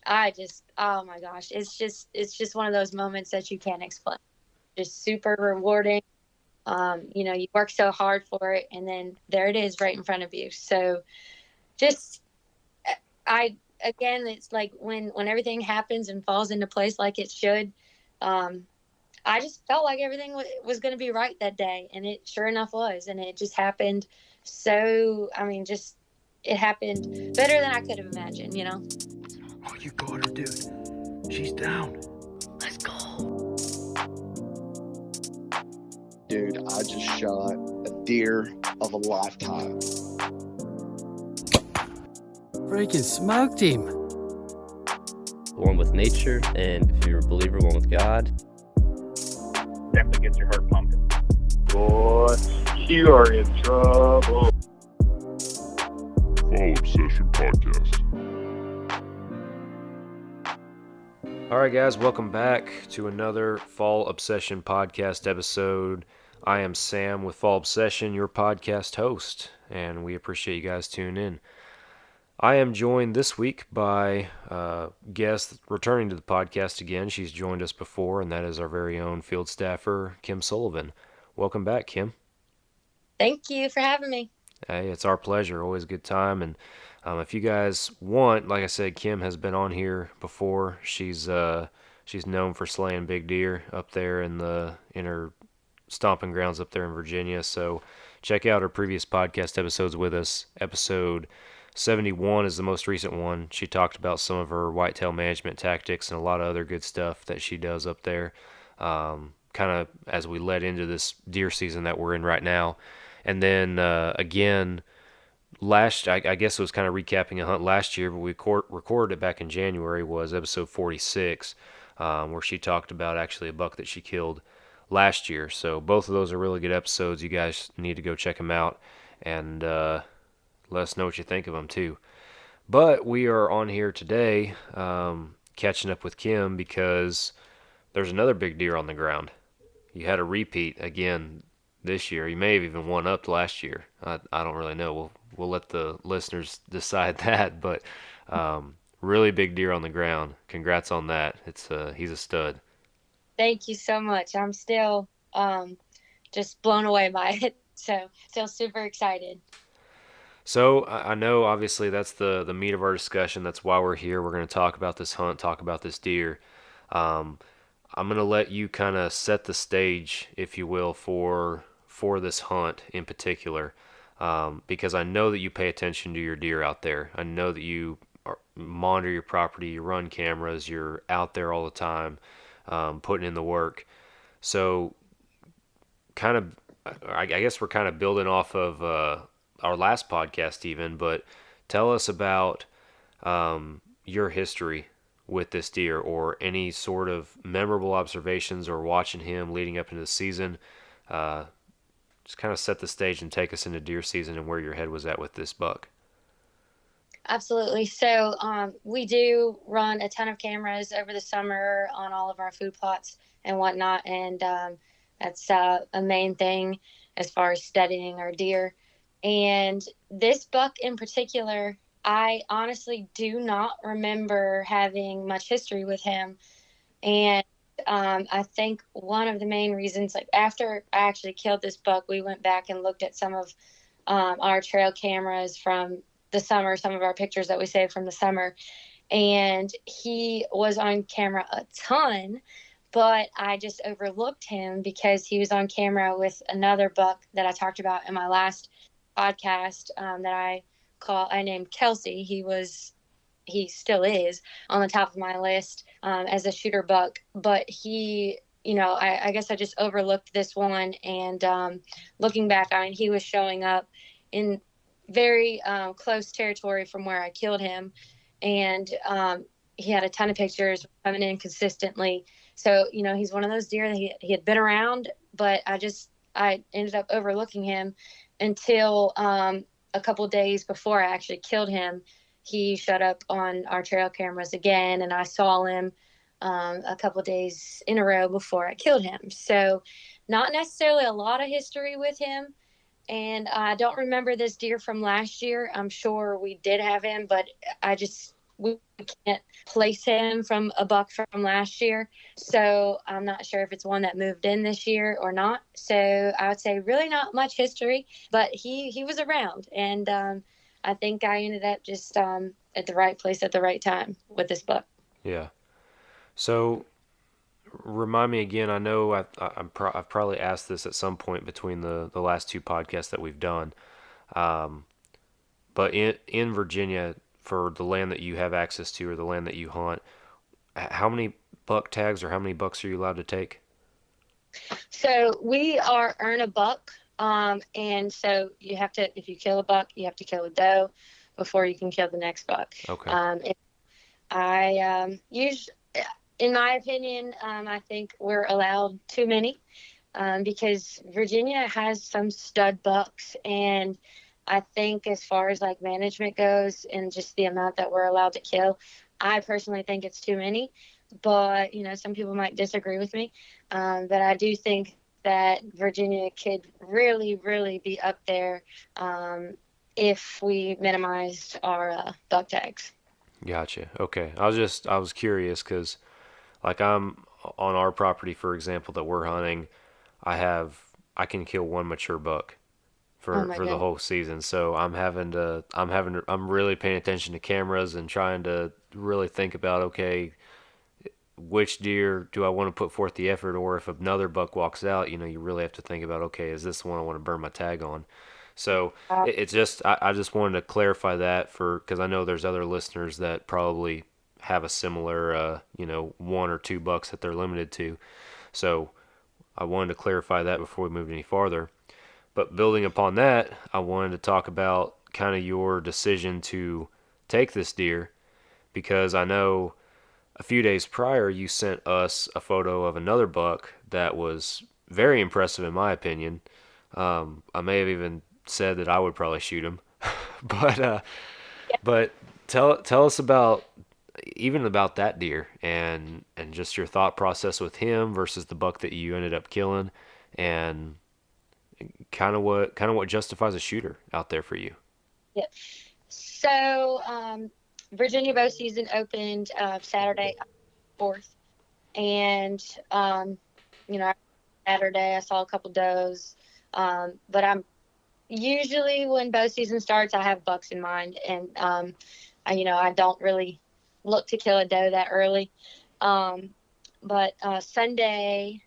Oh my gosh, it's just one of those moments that you can't explain. Just super rewarding. You work so hard for it, and then there it is right in front of you. So just I again, it's like when everything happens and falls into place like it should. Um, I just felt like everything was going to be right that day, and it sure enough was, and it just happened. So I mean, just it happened better than I could have imagined. Oh, you got her, dude. She's down. Let's go. Dude, I just shot a deer of a lifetime. Freaking smoked him. One with nature, and if you're a believer, one with God. Definitely gets your heart pumping. Boy, you are in trouble. Fall Obsession Podcast. All right, guys, welcome back to another Fall Obsession Podcast episode. I am Sam with Fall Obsession, your podcast host, and we appreciate you guys tuning in. I am joined this week by a guest returning to the podcast again. She's joined us before, and that is our very own field staffer, Kim Sullivan. Welcome back, Kim. Thank you for having me. Hey, it's our pleasure. Always a good time. And if you guys want, like I said, Kim has been on here before. She's known for slaying big deer up there in her stomping grounds up there in Virginia. So check out her previous podcast episodes with us. Episode 71 is the most recent one. She talked about some of her whitetail management tactics and a lot of other good stuff that she does up there. Kind of as we led into this deer season that we're in right now. And then again, I guess it was kind of recapping a hunt last year, but we recorded it back in January, was episode 46, where she talked about actually a buck that she killed last year. So both of those are really good episodes. You guys need to go check them out and let us know what you think of them too. But we are on here today catching up with Kim because there's another big deer on the ground. You had a repeat again this year. You may have even won up last year. I don't really know. We'll let the listeners decide that. But really big deer on the ground. Congrats on that. He's a stud. Thank you so much. I'm still just blown away by it. So still super excited. So I know obviously that's the meat of our discussion. That's why we're here. We're going to talk about this hunt, talk about this deer. I'm going to let you kind of set the stage, if you will, for this hunt in particular, because I know that you pay attention to your deer out there. I know that you monitor your property, you run cameras, you're out there all the time, putting in the work. So kind of, I guess we're kind of building off of our last podcast even, but tell us about your history with this deer or any sort of memorable observations or watching him leading up into the season. Just kind of set the stage and take us into deer season and where your head was at with this buck. Absolutely. So we do run a ton of cameras over the summer on all of our food plots and whatnot. And that's a main thing as far as studying our deer. And this buck in particular, I honestly do not remember having much history with him. And I think one of the main reasons, like after I actually killed this buck, we went back and looked at some of our trail cameras from the summer, some of our pictures that we saved from the summer. And he was on camera a ton, but I just overlooked him because he was on camera with another buck that I talked about in my last podcast that I named Kelsey. He still is on the top of my list as a shooter buck, but he, I guess I just overlooked this one. And looking back, I mean, he was showing up in very close territory from where I killed him. And he had a ton of pictures coming in consistently. So, he's one of those deer that he had been around, but I ended up overlooking him until a couple days before I actually killed him. He showed up on our trail cameras again, and I saw him a couple days in a row before I killed him. So not necessarily a lot of history with him. And I don't remember this deer from last year. I'm sure we did have him, but I just we can't place him from a buck from last year. So I'm not sure if it's one that moved in this year or not. So I would say really not much history, but he was around. And I think I ended up just at the right place at the right time with this buck. Yeah. So remind me again. I know I've probably asked this at some point between the last two podcasts that we've done. Um, but in Virginia, for the land that you have access to or the land that you hunt, how many buck tags or how many bucks are you allowed to take? So we are earn a buck. And so you have to, if you kill a buck, you have to kill a doe before you can kill the next buck. Okay. In my opinion, I think we're allowed too many because Virginia has some stud bucks. And I think as far as like management goes and just the amount that we're allowed to kill, I personally think it's too many. But, some people might disagree with me. But I do think that Virginia could really, really be up there if we minimized our buck tags. Gotcha. Okay. I was curious because, like, I'm on our property, for example, that we're hunting. I can kill one mature buck Oh my for the God. whole season. So I'm really paying attention to cameras and trying to really think about, okay, which deer do I want to put forth the effort, or if another buck walks out, you really have to think about, okay, is this one I want to burn my tag on? So it's just I just wanted to clarify that because I know there's other listeners that probably have a similar one or two bucks that they're limited to. So I wanted to clarify that before we moved any farther. But building upon that, I wanted to talk about kind of your decision to take this deer, because I know a few days prior you sent us a photo of another buck that was very impressive in my opinion. I may have even said that I would probably shoot him, but but tell us about that deer and just your thought process with him versus the buck that you ended up killing, and kind of what justifies a shooter out there for you. Yeah. So Virginia bow season opened Saturday 4th. And, Saturday I saw a couple does. But I'm usually when bow season starts, I have bucks in mind. And, I don't really look to kill a doe that early. But Sunday,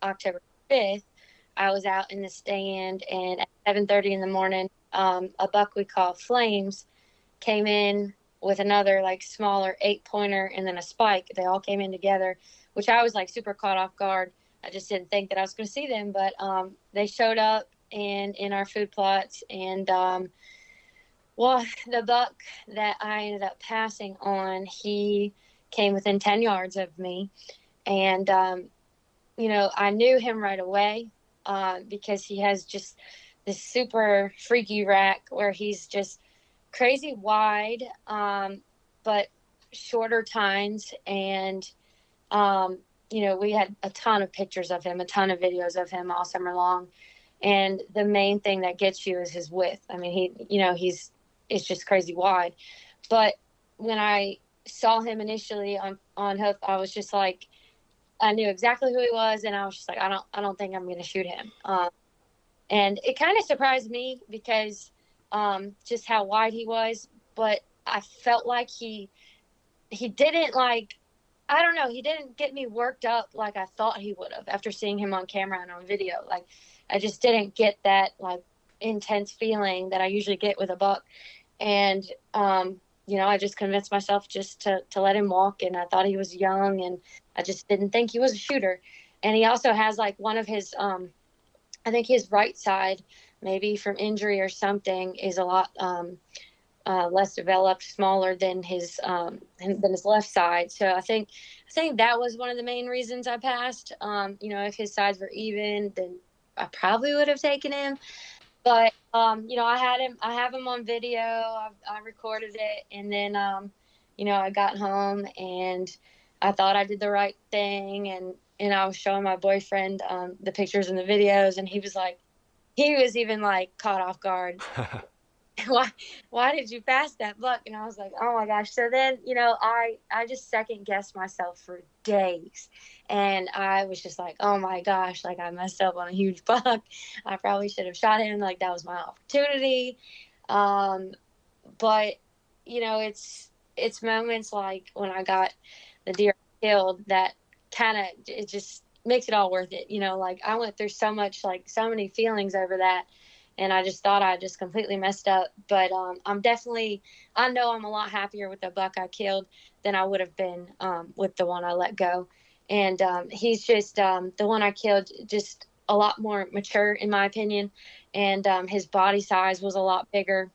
October 5th, I was out in the stand, and at 7:30 in the morning, a buck we call Flames came in with another like smaller 8-pointer and then a spike. They all came in together, which I was like super caught off guard. I just didn't think that I was going to see them, but they showed up in our food plots, and the buck that I ended up passing on, he came within 10 yards of me, and I knew him right away because he has just this super freaky rack where he's just crazy wide, but shorter tines. And, we had a ton of pictures of him, a ton of videos of him all summer long. And the main thing that gets you is his width. I mean, it's just crazy wide. But when I saw him initially on hoof, I was just like, I knew exactly who he was. And I was just like, I don't think I'm going to shoot him. And it kind of surprised me because just how wide he was, but I felt like he didn't I don't know, he didn't get me worked up like I thought he would have after seeing him on camera and on video. Like I just didn't get that like intense feeling that I usually get with a buck. And I just convinced myself just to let him walk, and I thought he was young, and I just didn't think he was a shooter. And he also has like one of his I think his right side, maybe from injury or something, is a lot less developed, smaller than his left side. So I think that was one of the main reasons I passed. If his sides were even, then I probably would have taken him. But I have him on video. I recorded it, and then I got home and I thought I did the right thing, and I was showing my boyfriend the pictures and the videos, and he was even like caught off guard. why why did you pass that buck? And I was like, oh my gosh. So then, I just second guessed myself for days. And I was just like, oh my gosh, like I messed up on a huge buck. I probably should have shot him. Like that was my opportunity. Um, but it's moments like when I got the deer killed that kind of, it just makes it all worth it. Like I went through so much, like so many feelings over that, and I just thought I just completely messed up. But I know I'm a lot happier with the buck I killed than I would have been with the one I let go. And he's just the one I killed, just a lot more mature in my opinion, and his body size was a lot bigger.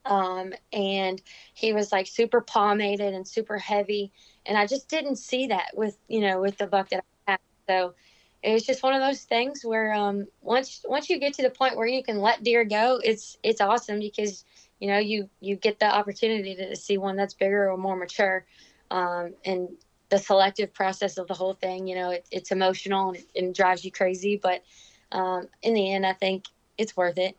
And he was like super pomaded and super heavy, and I just didn't see that with the buck that I had. So it was just one of those things where once you get to the point where you can let deer go, it's awesome because you get the opportunity to see one that's bigger or more mature. And the selective process of the whole thing, it's emotional and drives you crazy, but in the end I think it's worth it.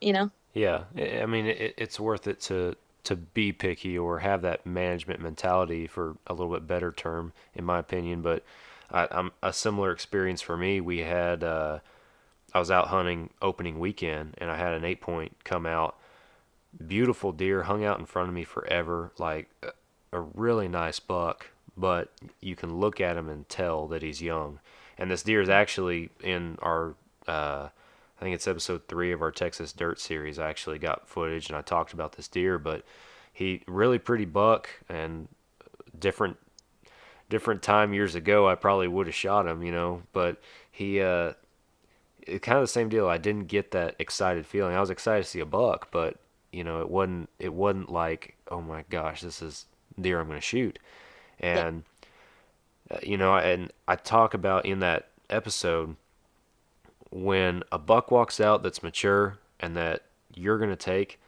Yeah, I mean, it's worth it to be picky or have that management mentality, for a little bit better term, in my opinion. But I'm a similar experience for me. We had I was out hunting opening weekend, and I had an 8 point come out. Beautiful deer, hung out in front of me forever, like a really nice buck. But you can look at him and tell that he's young. And this deer is actually in our I think it's episode 3 of our Texas Dirt series. I actually got footage and I talked about this deer, but he really pretty buck, and different time years ago I probably would have shot him, but he kind of the same deal. I didn't get that excited feeling. I was excited to see a buck, but it wasn't like, oh my gosh, this is deer I'm going to shoot. Yeah. And and I talk about in that episode, when a buck walks out that's mature and that you're going to take,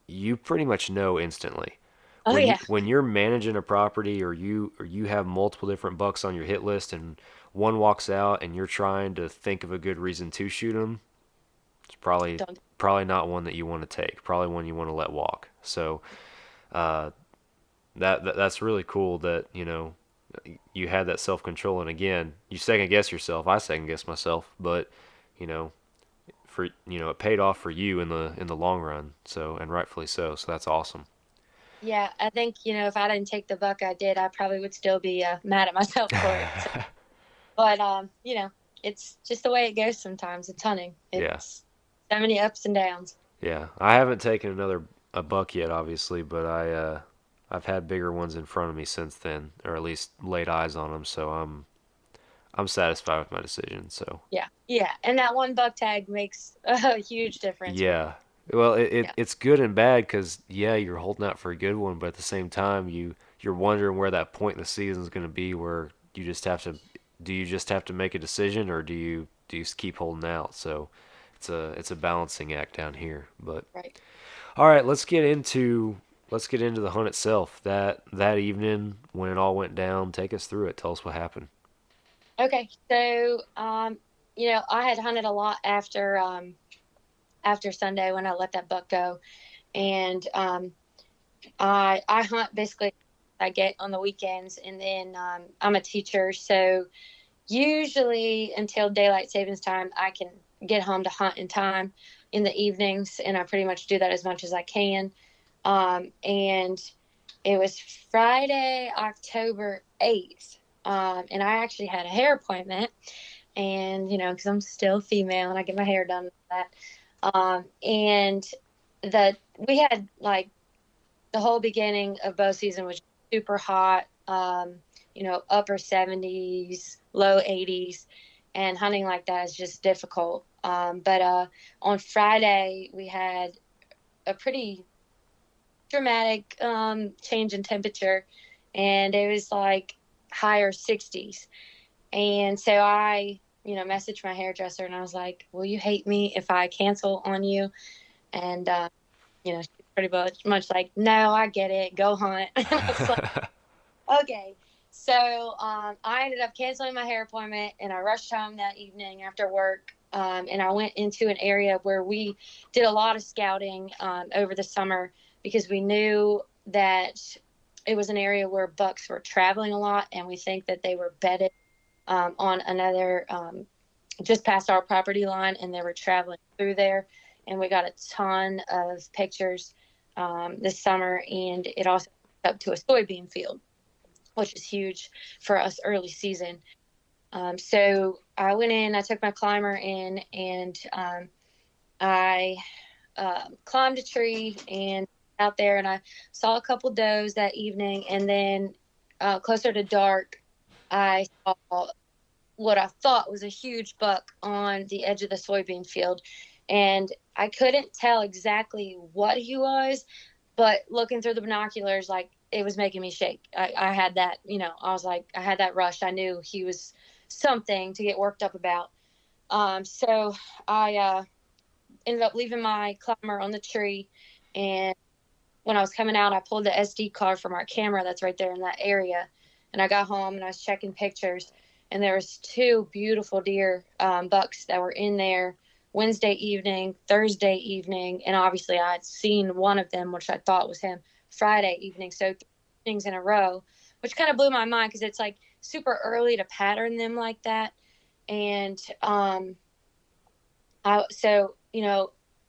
you pretty much know instantly. Oh When yeah. when you're managing a property, or you have multiple different bucks on your hit list, and one walks out and you're trying to think of a good reason to shoot him, it's probably Don't. probably not one that you want to take. Probably one you want to let walk. So uh, that's really cool that you had that self control. And again, you second guess yourself. I second guess myself, but you know it paid off for you in the long run. So, and rightfully so. So that's awesome. Yeah, I think if I didn't take the buck I did, I probably would still be mad at myself for it. So, but it's just the way it goes sometimes. It's hunting. Yeah, It's so many ups and downs. yeah. I haven't taken a buck yet, obviously, but I've had bigger ones in front of me since then, or at least laid eyes on them. So I'm satisfied with my decision. So Yeah, yeah, and that one buck tag makes a huge difference. yeah. Well, Yeah, it's good and bad, because yeah, you're holding out for a good one, but at the same time, you're wondering where that point in the season is going to be, where you just have to do you just have to make a decision, or do you keep holding out? So it's a balancing act down here. But right. all right, let's get into the hunt itself. That evening when it all went down, take us through it. Tell us what happened. Okay, so I had hunted a lot after Sunday when I let that buck go, and I hunt basically I get on the weekends, and then I'm a teacher, so usually until daylight savings time, I can get home to hunt in time in the evenings, and I pretty much do that as much as I can. And it was Friday, October 8th, and I actually had a hair appointment, and because I'm still female and I get my hair done and all that. And we had like the whole beginning of bow season was super hot, upper 70s, low 80s, and hunting like that is just difficult. But on Friday, we had a pretty dramatic change in temperature, and it was like higher 60s. And so I, messaged my hairdresser, and I was like, will you hate me if I cancel on you? And, she's pretty much like, no, I get it. Go hunt. And I was like, okay. So I ended up canceling my hair appointment, and I rushed home that evening after work, And I went into an area where we did a lot of scouting over the summer because we knew that it was an area where bucks were traveling a lot, and we think that they were bedded on another just past our property line, and they were traveling through there. And we got a ton of pictures this summer, and it also up to a soybean field, which is huge for us early season. So I went in, I took my climber in, and I climbed a tree and out there, and I saw a couple does that evening. And then closer to dark, I saw what I thought was a huge buck on the edge of the soybean field. And I couldn't tell exactly what he was, but looking through the binoculars, like, it was making me shake. I had that, I was like, I had that rush. I knew he was something to get worked up about. So I ended up leaving my climber on the tree. And when I was coming out, I pulled the SD card from our camera that's right there in that area. And I got home and I was checking pictures. And there was two beautiful deer bucks that were in there Wednesday evening, Thursday evening. And obviously I had seen one of them, which I thought was him, Friday evening. So 3 evenings in a row, which kind of blew my mind because it's like super early to pattern them like that. And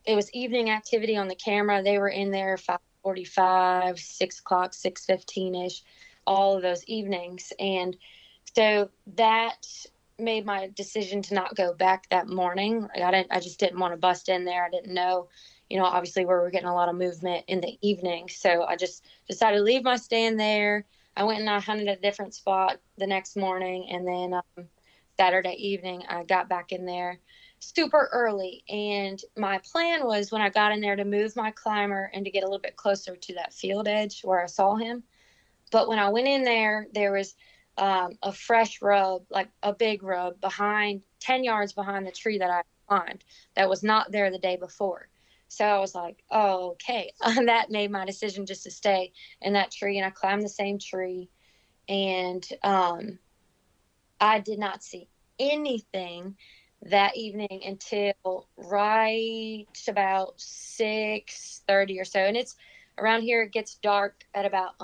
it was evening activity on the camera. They were in there 5:45, 6 o'clock, 6:15-ish, all of those evenings. And so that made my decision to not go back that morning. I just didn't want to bust in there. I didn't know, obviously we were getting a lot of movement in the evening. So I just decided to leave my stand there. I went and I hunted a different spot the next morning. And then Saturday evening, I got back in there super early. And my plan was when I got in there to move my climber and to get a little bit closer to that field edge where I saw him. But when I went in there, there was a fresh rub, like a big rub 10 yards behind the tree that I climbed that was not there the day before. So I was like, oh, okay. That made my decision just to stay in that tree. And I climbed the same tree. And I did not see anything that evening until right about 6:30 or so. And it's around here, it gets dark at about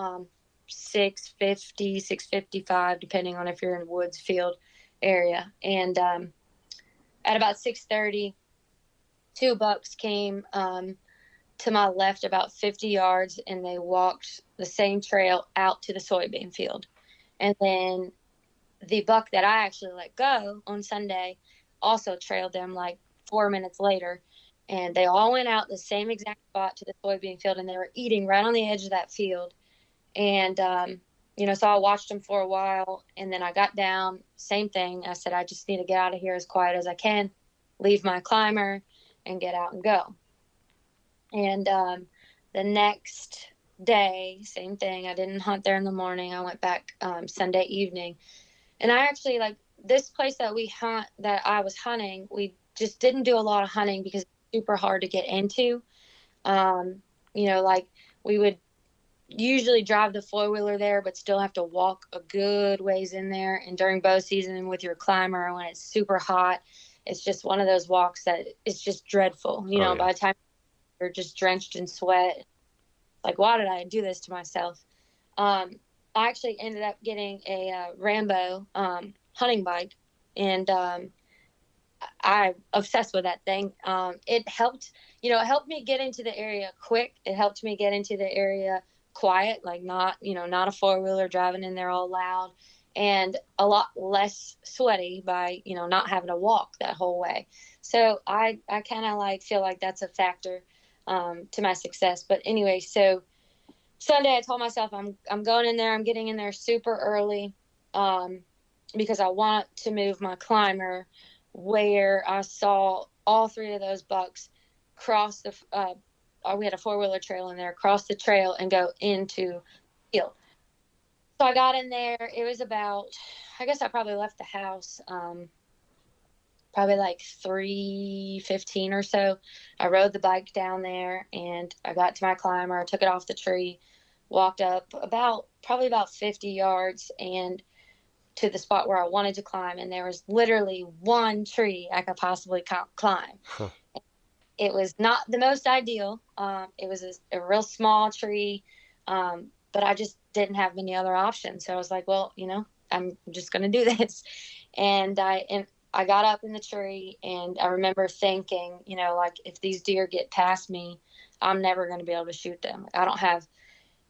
6:50, 6:55, depending on if you're in woods field area. And at about 6:30, two bucks came to my left about 50 yards, and they walked the same trail out to the soybean field. And then the buck that I actually let go on Sunday also trailed them like 4 minutes later. And they all went out the same exact spot to the soybean field, and they were eating right on the edge of that field. And, so I watched them for a while, and then I got down, same thing. I said, I just need to get out of here as quiet as I can, leave my climber, and get out and go. And the next day, same thing. I didn't hunt there in the morning. I went back Sunday evening. And I actually, like, this place that I was hunting, we just didn't do a lot of hunting because it's super hard to get into. We would usually drive the four-wheeler there, but still have to walk a good ways in there. And during bow season with your climber, when it's super hot, it's just one of those walks that it's just dreadful. Yeah. By the time you're just drenched in sweat, like, why did I do this to myself? I actually ended up getting a Rambo hunting bike, and I'm obsessed with that thing. It helped me get into the area quick. It helped me get into the area quiet, like not a four-wheeler driving in there all loud, and a lot less sweaty by, not having to walk that whole way. So I kind of like feel like that's a factor to my success. But anyway, so Sunday I told myself I'm going in there. I'm getting in there super early because I want to move my climber where I saw all three of those bucks cross the we had a four-wheeler trail in there, cross the trail and go into the field. So I got in there. It was about, I guess I probably left the house probably like 3:15 or so. I rode the bike down there, and I got to my climber, took it off the tree, walked up probably about 50 yards, and to the spot where I wanted to climb, and there was literally one tree I could possibly climb. Huh. It was not the most ideal. It was a real small tree, but I just didn't have many other options. So I was like, well, I'm just going to do this. And I got up in the tree, and I remember thinking, like, if these deer get past me, I'm never going to be able to shoot them. I don't have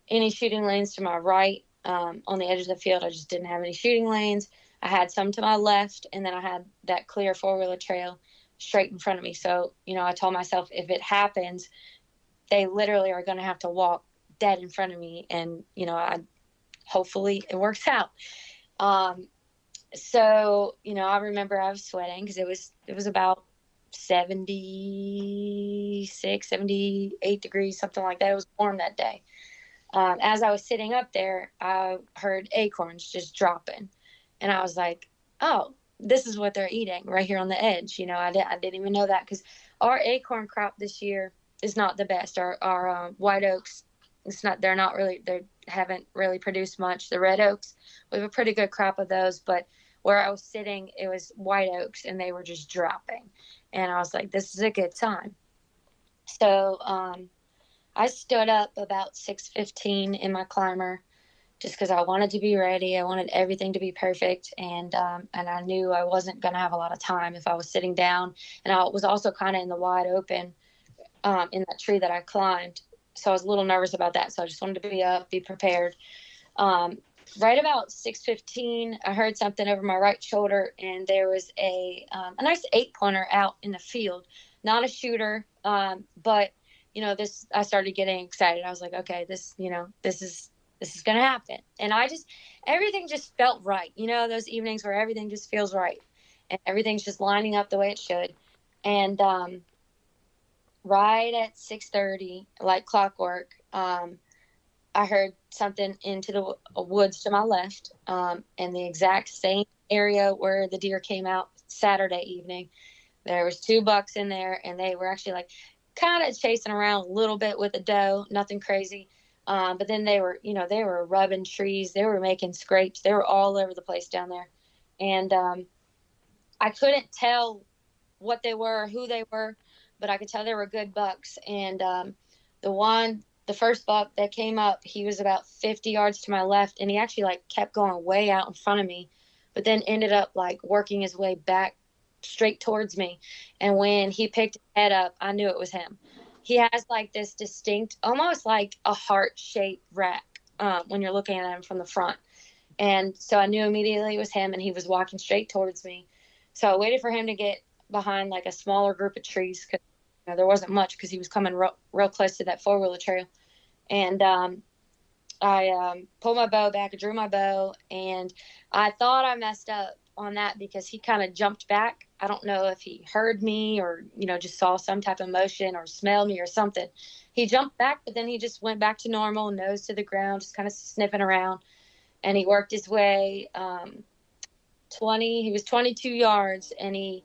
any shooting lanes to my right. On the edge of the field, I just didn't have any shooting lanes. I had some to my left, and then I had that clear four-wheeler trail straight in front of me. So, I told myself, if it happens, they literally are going to have to walk dead in front of me. And, hopefully it works out. So, I remember I was sweating because it was about 76, 78 degrees, something like that. It was warm that day. As I was sitting up there, I heard acorns just dropping. And I was like, oh, this is what they're eating right here on the edge. I didn't even know that, because our acorn crop this year is not the best. Our white oaks, they haven't really produced much. The red oaks, we have a pretty good crop of those, but where I was sitting, it was white oaks, and they were just dropping. And I was like, this is a good time. So I stood up about 6:15 in my climber, just because I wanted to be ready. I wanted everything to be perfect. And I knew I wasn't going to have a lot of time if I was sitting down. And I was also kind of in the wide open in that tree that I climbed. So I was a little nervous about that. So I just wanted to be up, be prepared. Right about 6:15, I heard something over my right shoulder, and there was a nice 8-pointer out in the field. Not a shooter, but, I started getting excited. I was like, okay, this is going to happen. And everything just felt right. Those evenings where everything just feels right and everything's just lining up the way it should. And right at 6:30, like clockwork, I heard something into the woods to my left, in the exact same area where the deer came out Saturday evening. There was 2 bucks in there, and they were actually like kind of chasing around a little bit with a doe, nothing crazy. But then they were rubbing trees. They were making scrapes. They were all over the place down there. And I couldn't tell what they were, who they were, but I could tell they were good bucks. And the first buck that came up, he was about 50 yards to my left, and he actually like kept going way out in front of me, but then ended up like working his way back straight towards me. And when he picked his head up, I knew it was him. He has like this distinct, almost like a heart-shaped rack when you're looking at him from the front. And so I knew immediately it was him, and he was walking straight towards me. So I waited for him to get behind like a smaller group of trees, because there wasn't much, because he was coming real close to that four-wheeler trail. And I pulled my bow back, I drew my bow, and I thought I messed up on that because he kind of jumped back. I don't know if he heard me or, just saw some type of motion or smelled me or something. He jumped back, but then he just went back to normal, nose to the ground, just kind of sniffing around. And he worked his way he was 22 yards, and he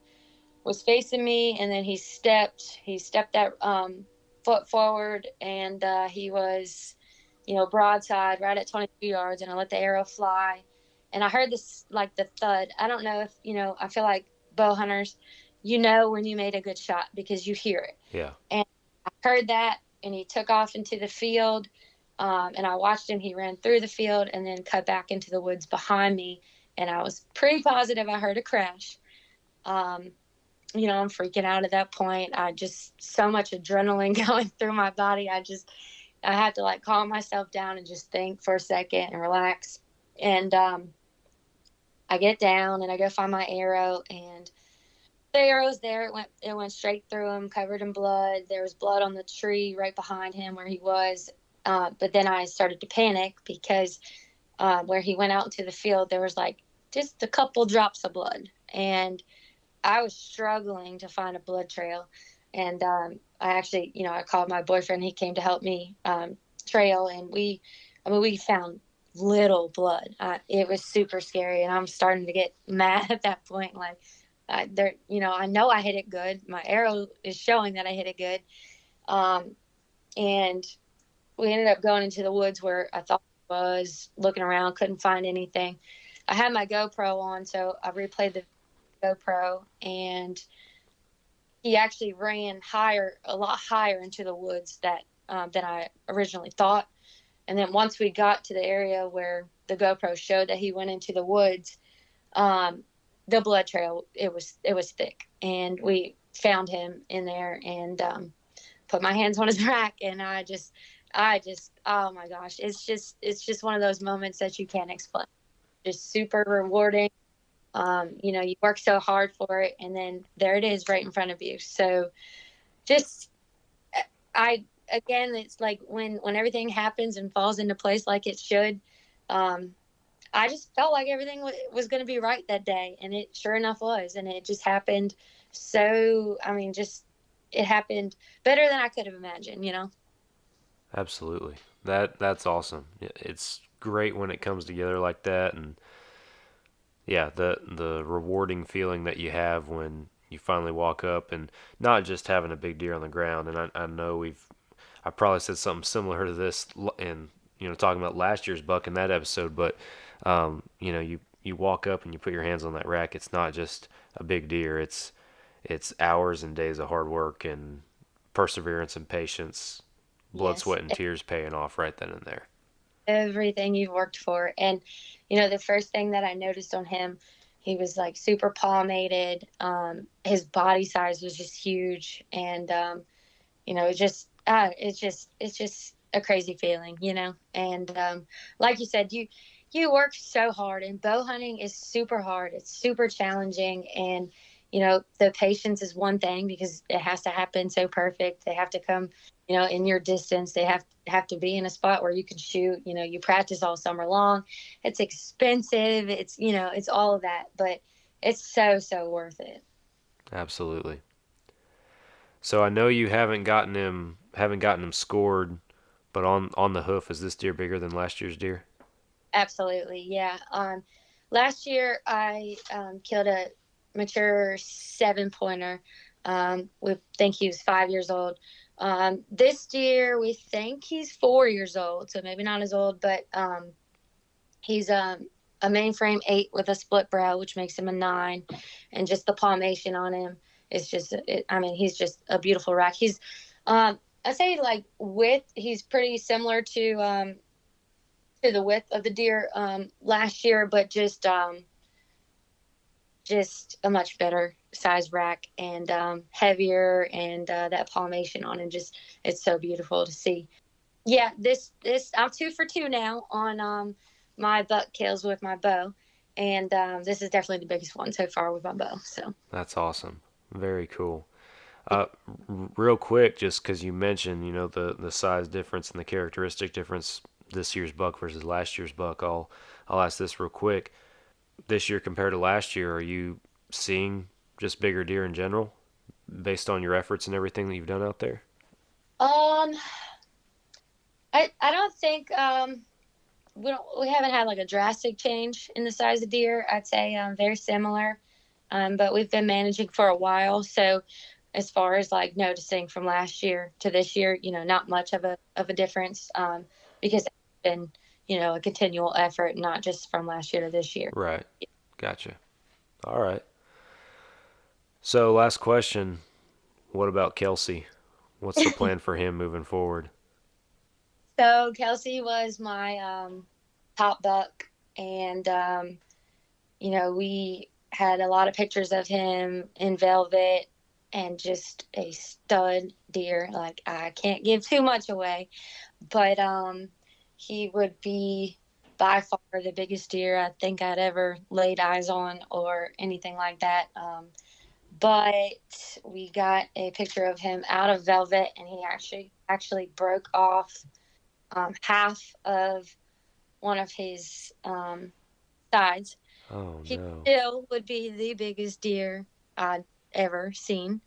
was facing me, and then he stepped that foot forward, and he was, broadside right at 22 yards, and I let the arrow fly. And I heard this, like the thud. I don't know if, I feel like bow hunters, when you made a good shot because you hear it. Yeah. And I heard that, and he took off into the field, and I watched him. He ran through the field and then cut back into the woods behind me, and I was pretty positive I heard a crash. I'm freaking out at that point. I just, so much adrenaline going through my body. I had to like calm myself down and just think for a second and relax. And I get down and I go find my arrow, and the arrow's there. It went straight through him, covered in blood. There was blood on the tree right behind him where he was. But then I started to panic because where he went out into the field, there was like just a couple drops of blood. And I was struggling to find a blood trail. And I actually, I called my boyfriend. He came to help me trail. And we found little blood. It was super scary. And I'm starting to get mad at that point. Like, I know I hit it good. My arrow is showing that I hit it good. And we ended up going into the woods where I thought it was, looking around, couldn't find anything. I had my GoPro on, so I replayed the GoPro, and he actually ran higher, a lot higher into the woods than I originally thought. And then once we got to the area where the GoPro showed that he went into the woods, the blood trail, it was thick, and we found him in there, and put my hands on his rack, and I just, oh my gosh, it's just one of those moments that you can't explain. Just super rewarding. You work so hard for it, and then there it is right in front of you. So just, again, it's like when everything happens and falls into place like it should. I just felt like everything was going to be right that day, and it sure enough was, and it just happened. So, I mean, just it happened better than I could have imagined. Absolutely. That's awesome. It's great when it comes together like that, and yeah, the rewarding feeling that you have when you finally walk up and not just having a big deer on the ground. And I know I probably said something similar to this in talking about last year's buck in that episode, but you walk up and you put your hands on that rack. It's not just a big deer. It's hours and days of hard work and perseverance and patience, blood, Yes, sweat, and tears paying off right then and there. everything you've worked for. And the first thing that I noticed on him, he was like super palmated. His body size was just huge, and it's just a crazy feeling. And like you said, you work so hard, and bow hunting is super hard. It's super challenging, and the patience is one thing, because it has to happen so perfect. They have to come, in your distance. They have to be in a spot where you can shoot. You practice all summer long. It's expensive. It's all of that, but it's so worth it. Absolutely. So I know you haven't gotten him scored, but on the hoof, is this deer bigger than last year's deer? Absolutely, yeah. Last year I killed a mature 7 pointer. We think he was 5 years old. This deer we think he's 4 years old, so maybe not as old, but he's a mainframe 8 with a split brow, which makes him a 9, and just the palmation on him is just. He's just a beautiful rack. He's, I say, like, width, he's pretty similar to the width of the deer last year, but just a much better size rack, and heavier, and that palmation on it, just, it's so beautiful to see. Yeah, this I'm 2 for 2 now on my buck kills with my bow, and this is definitely the biggest one so far with my bow. So That's awesome. Very cool. Real quick, just because you mentioned, the size difference and the characteristic difference this year's buck versus last year's buck, I'll ask this real quick. This year compared to last year, are you seeing just bigger deer in general based on your efforts and everything that you've done out there? um I don't think we haven't had like a drastic change in the size of deer. I'd say very similar, but we've been managing for a while, so as far as like noticing from last year to this year, not much of a difference, because it's been a continual effort, not just from last year to this year. Right. Gotcha. All right. So last question, what about Kelsey? What's the plan for him moving forward? So Kelsey was my top buck, and we had a lot of pictures of him in velvet, and just a stud deer. Like, I can't give too much away, but he would be by far the biggest deer I think I'd ever laid eyes on, or anything like that. But we got a picture of him out of velvet, and he actually broke off half of one of his sides. Oh He no. still would be the biggest deer I'd ever seen,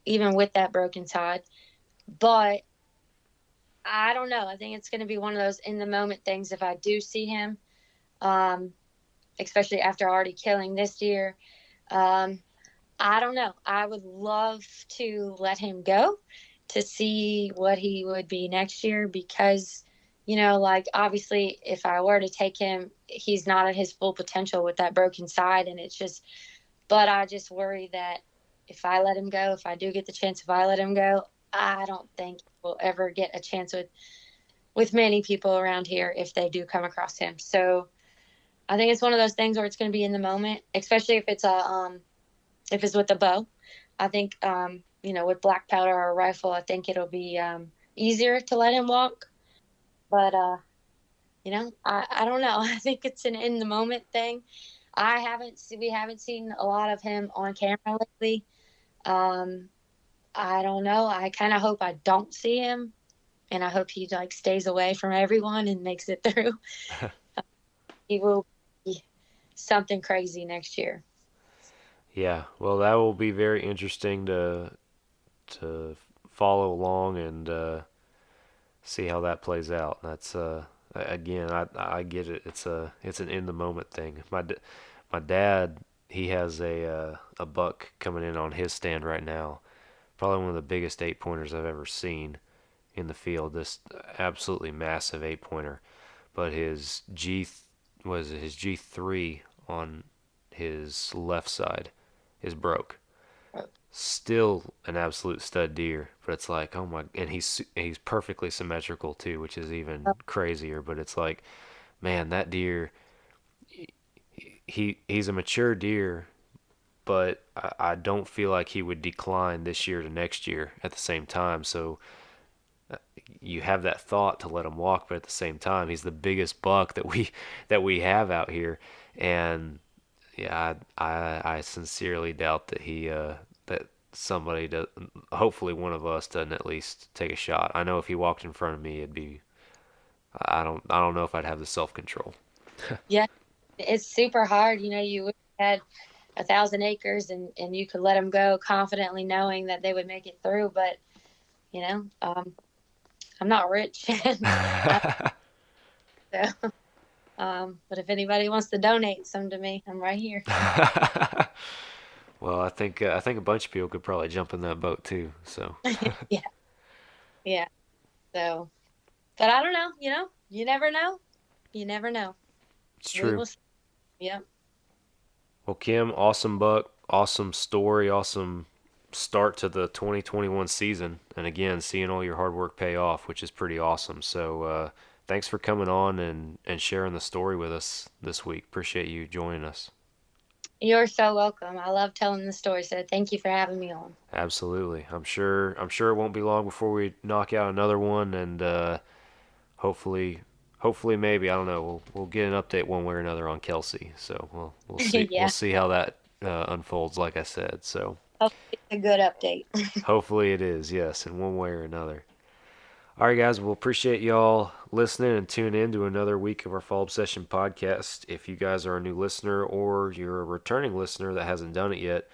even with that broken side. But I don't know. I think it's going to be one of those in the moment things. If I do see him, especially after already killing this deer, I don't know. I would love to let him go to see what he would be next year, because, like, obviously if I were to take him, he's not at his full potential with that broken side. And it's just, but I just worry that if I let him go, if I do get the chance, if I let him go, I don't think we'll ever get a chance with many people around here if they do come across him. So I think it's one of those things where it's going to be in the moment, especially if it's if it's with a bow. I think with black powder or a rifle, I think it'll be easier to let him walk. But I don't know. I think it's an in the moment thing. We haven't seen a lot of him on camera lately. I don't know. I kind of hope I don't see him, and I hope he stays away from everyone and makes it through. He will be something crazy next year. Yeah, well, that will be very interesting to follow along and see how that plays out. That's again, I get it. It's an in the moment thing. My dad, he has a buck coming in on his stand right now. Probably one of the biggest 8-pointers I've ever seen in the field. This absolutely massive 8-pointer, but his G3 on his left side is broke. Still an absolute stud deer, but it's like, oh my, and he's perfectly symmetrical too, which is even crazier. But it's like, man, that deer, he's a mature deer, but I don't feel like he would decline this year to next year at the same time. So you have that thought to let him walk, but at the same time, he's the biggest buck that we have out here, and yeah, I sincerely doubt that that somebody does. Hopefully, one of us doesn't at least take a shot. I know if he walked in front of me, it'd be. I don't know if I'd have the self control. Yeah, it's super hard. You had 1,000 acres and you could let them go confidently knowing that they would make it through. But, I'm not rich. But if anybody wants to donate some to me, I'm right here. Well, I think a bunch of people could probably jump in that boat too. So Yeah. Yeah. So, but I don't know, you never know. You never know. It's true. Yeah. Well, Kim, awesome buck, awesome story, awesome start to the 2021 season, and again, seeing all your hard work pay off, which is pretty awesome. So, thanks for coming on and sharing the story with us this week. Appreciate you joining us. You're so welcome. I love telling the story, so thank you for having me on. Absolutely. I'm sure it won't be long before we knock out another one, and hopefully maybe, I don't know, we'll get an update one way or another on Kelsey. So we'll see Yeah. we'll see how that unfolds, like I said. So Hopefully it's a good update. hopefully it is, yes, in one way or another. All right, guys, we'll appreciate y'all listening and tuning in to another week of our Fall Obsession podcast. If you guys are a new listener or you're a returning listener that hasn't done it yet,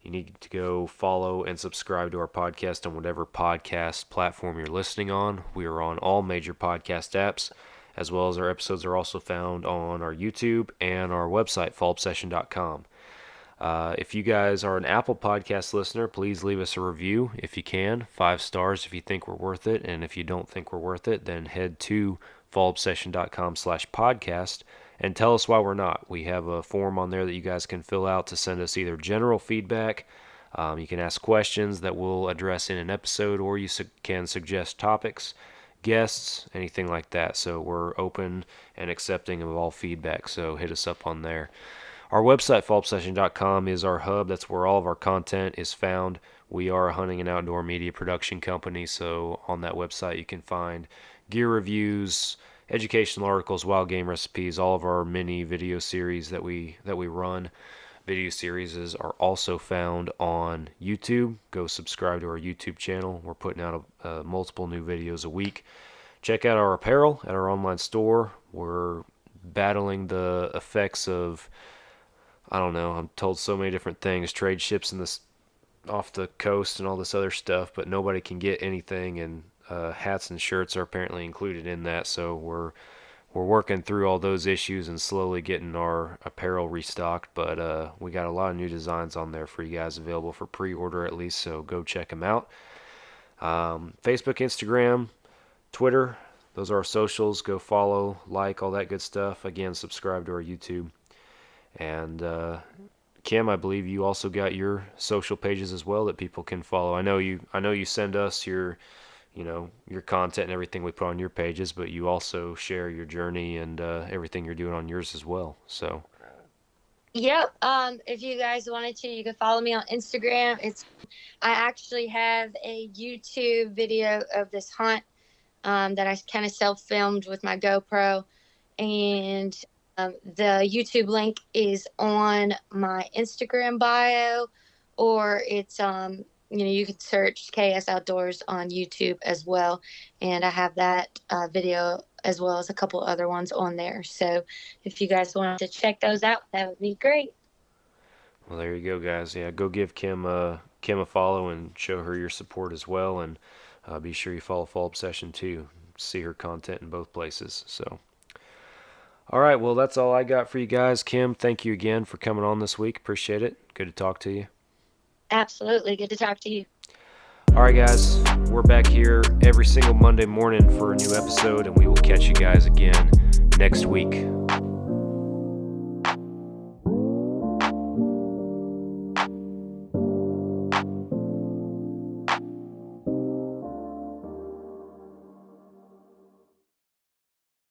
you need to go follow and subscribe to our podcast on whatever podcast platform you're listening on. We are on all major podcast apps, as well as our episodes are also found on our YouTube and our website, fallobsession.com. If you guys are an Apple Podcast listener, please leave us a review if you can. 5 stars if you think we're worth it. And if you don't think we're worth it, then head to fallobsession.com/podcast and tell us why we're not. We have a form on there that you guys can fill out to send us either general feedback. You can ask questions that we'll address in an episode, or you can suggest topics, guests, anything like that. So we're open and accepting of all feedback. So hit us up on there. Our website, fallobsession.com, is our hub. That's where all of our content is found. We are a hunting and outdoor media production company, so on that website you can find gear reviews, educational articles, wild game recipes, all of our mini video series that we run. Video series are also found on YouTube. Go subscribe to our YouTube channel. We're putting out multiple new videos a week. Check out our apparel at our online store. We're battling the effects of, I don't know, I'm told so many different things, trade ships off the coast and all this other stuff, but nobody can get anything, and hats and shirts are apparently included in that. So we're working through all those issues and slowly getting our apparel restocked, but we got a lot of new designs on there for you guys available for pre-order at least, so go check them out. Facebook, Instagram, Twitter, those are our socials. Go follow, like, all that good stuff. Again, subscribe to our YouTube. And Kim, I believe you also got your social pages as well that people can follow. I know you send us your your content and everything we put on your pages, but you also share your journey and everything you're doing on yours as well. So Yep. If you guys wanted to, you can follow me on Instagram. I actually have a YouTube video of this hunt that I kind of self-filmed with my GoPro, and the YouTube link is on my Instagram bio, or it's you can search KS Outdoors on YouTube as well, and I have that video as well as a couple other ones on there. So if you guys wanted to check those out, that would be great. well, there you go, guys. Yeah, go give Kim a follow and show her your support as well, and be sure you follow Fall Obsession too. See her content in both places. So. All right, well, that's all I got for you guys. Kim, thank you again for coming on this week. Appreciate it. Good to talk to you. Absolutely. Good to talk to you. All right, guys, we're back here every single Monday morning for a new episode, and we will catch you guys again next week.